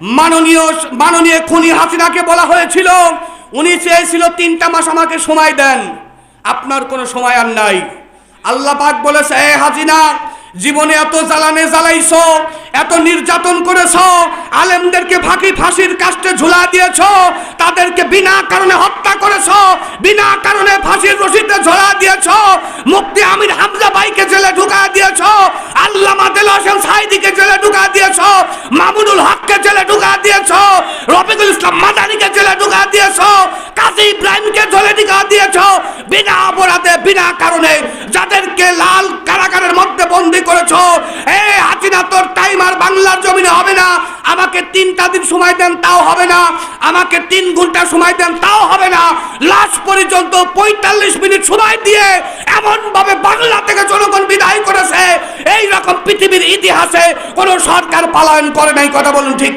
মাননীয় মাননীয় খুনি হাসিনাকে বলা হয়েছিল উনি চেয়েছিল 3টা মাস আমাকে সময় দেন, আপনার কোনো সময় আর নাই। আল্লাহ পাক বলেছে, এ হাসিনা, জীবনে এত জ্বালানে জ্বালাইছো, এত নির্যাতন করেছো, আলেমদেরকে ফাঁসির কাস্টে ঝুলা দিয়েছো, তাদেরকে বিনা কারণে হত্যা করেছো, বিনা কারণে ফাঁসির রশিতে ঝোলা দিয়েছো, মুফতি আমির হামজা ভাইকে জেলে ঢুকা দিয়েছো, আল্লামা দেলোয়ার হোসেন সাঈদীকে জেলে ঢুকা দিয়েছো, মামুনুল হককে জেলে ঢুকা দিয়েছো, রফিকুল ইসলাম মাদানিকে জেলে ঢুকা দিয়েছো, কাজী ইব্রাহিমকে জেলে ঢুকা দিয়েছো, বিনা অপরাধে বিনা কারণে যাদেরকে লাল কারাগারের মধ্যে বন্দী করেছো। এই হাসিনা, তোর টাইম আর বাংলার জমিনে হবে না। আমাকে 3টা দিন সময় দেন, তাও হবে না। আমাকে 3 ঘন্টা সময় দেন, তাও হবে না। লাস্ট পর্যন্ত 45 মিনিট সময় দিয়ে এমন ভাবে বাংলা থেকে জনগণ বিদায় করেছে, এই রকম পৃথিবীর ইতিহাসে কোন সরকার পালায়ন করে নাই। কথা বলুন ঠিক।